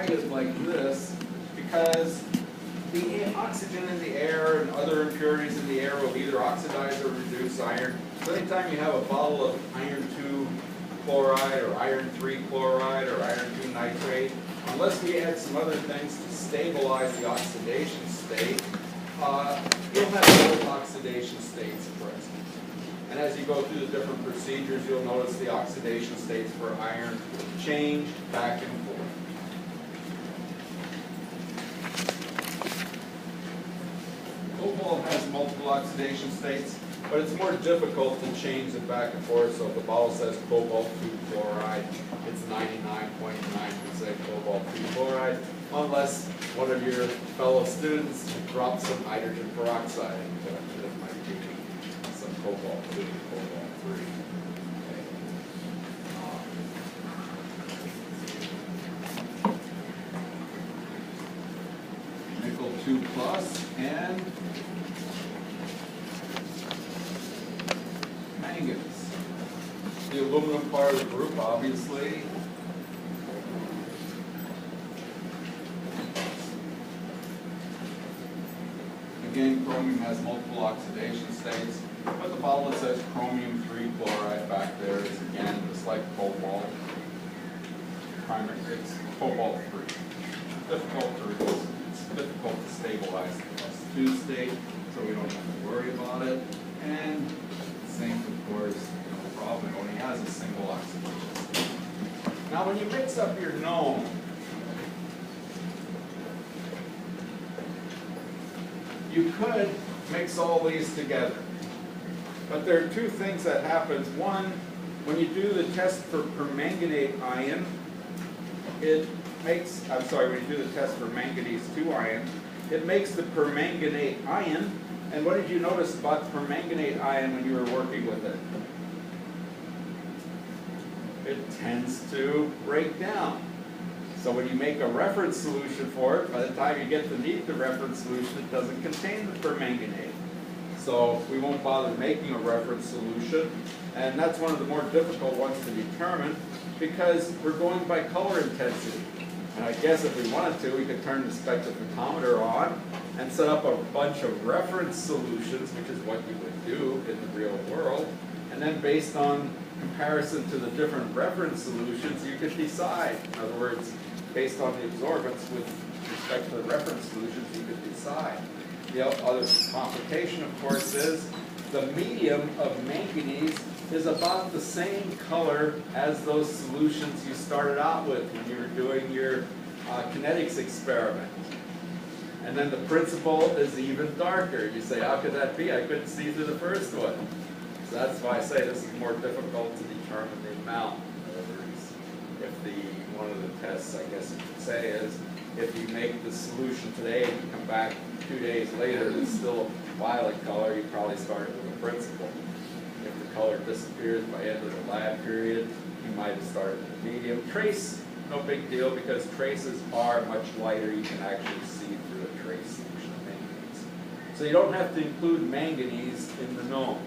chloride is like this because the oxygen in the air and other impurities in the air will either oxidize or reduce iron. So anytime you have a bottle of iron 2 chloride or iron 3 chloride or iron 2 nitrate, unless we add some other things to stabilize the oxidation state, you'll have both oxidation states present. And as you go through the different procedures, you'll notice the oxidation states for iron change back and forth. Cobalt has multiple oxidation states, but it's more difficult to change it back and forth. So if the bottle says cobalt 2 chloride, it's 99.9% cobalt 2 chloride, unless one of your fellow students drops some hydrogen peroxide into it. It might be some cobalt 2, cobalt 3. Okay. Nickel 2 plus and manganese. The aluminum part of the group, obviously. Again, chromium has multiple oxidation states, but the bottle that says chromium 3 chloride back there is again just like cobalt. Primary, it's cobalt 3. Difficult to reduce. It's difficult to stabilize the S2 state, so we don't have to worry about it. And zinc, of course, no problem. It only has a single oxidation state. Now, when you mix up your known, you could mix all these together. But there are two things that happen. One, when you do the test for permanganate ion, when you do the test for manganese 2 ion, it makes the permanganate ion. And what did you notice about the permanganate ion when you were working with it? It tends to break down. So when you make a reference solution for it, by the time you get to need the reference solution, it doesn't contain the permanganate. So we won't bother making a reference solution. And that's one of the more difficult ones to determine because we're going by color intensity. And I guess if we wanted to, we could turn the spectrophotometer on and set up a bunch of reference solutions, which is what you would do in the real world. And then based on comparison to the different reference solutions, you could decide. In other words, based on the absorbance with respect to the reference solutions, you could decide. The other complication, of course, is the medium of manganese is about the same color as those solutions you started out with when you were doing your kinetics experiment. And then the principal is even darker. You say, how could that be? I couldn't see through the first one. So that's why I say this is more difficult to determine the amount. In other words, one of the tests, I guess you could say, is if you make the solution today and you come back 2 days later and it's still a violet color, you probably started with a principal. If the color disappears by the end of the lab period, you might have started with a medium. Trace, no big deal because traces are much lighter. You can actually see through a trace solution of manganese. So you don't have to include manganese in the known.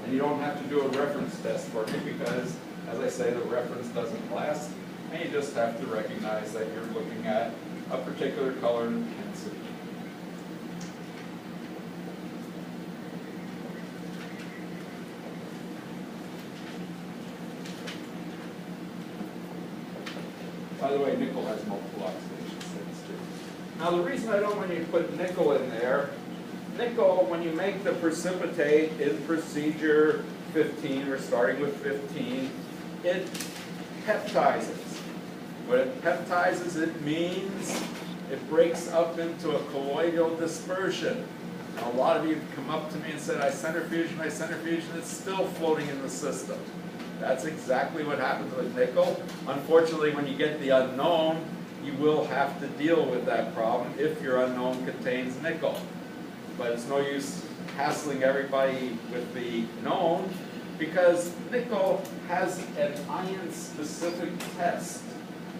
And you don't have to do a reference test for it because, as I say, the reference doesn't last. And you just have to recognize that you're looking at a particular color intensity. By the way, nickel has multiple oxidation states too. Now the reason I don't want you to put nickel in there, nickel, when you make the precipitate in procedure 15, we're starting with 15, it peptizes. When it peptizes, it means it breaks up into a colloidal dispersion. Now, a lot of you have come up to me and said, I centrifuge, it's still floating in the system. That's exactly what happens with nickel. Unfortunately, when you get the unknown, you will have to deal with that problem if your unknown contains nickel. But it's no use hassling everybody with the known because nickel has an ion-specific test.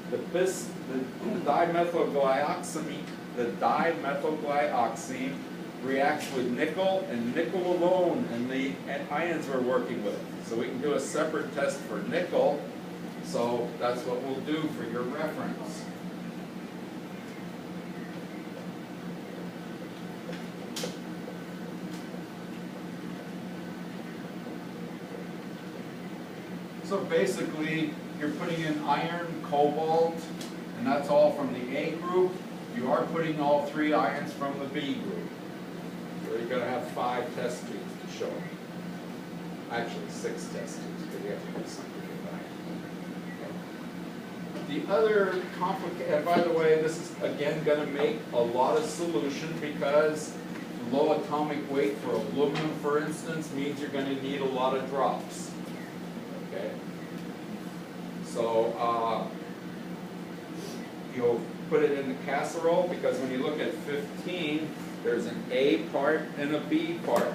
The dimethylglyoxine reacts with nickel and nickel alone and the ions we're working with. So we can do a separate test for nickel So that's what we'll do for your reference. So basically, you're putting in iron, cobalt, and that's all from the A group. You are putting all 3 ions from the B group. So you're going to have 5 test tubes to show. Actually, 6 test tubes, because you have to do something with that. The other complicated, by the way, this is again going to make a lot of solution because low atomic weight for aluminum, for instance, means you're going to need a lot of drops. Okay? So you'll put it in the casserole because when you look at 15, there's an A part and a B part.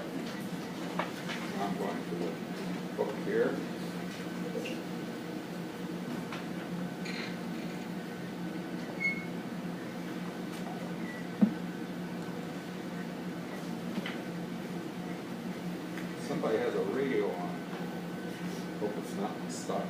I'm going to the book here. Somebody has a radio on. Hope it's not stuck.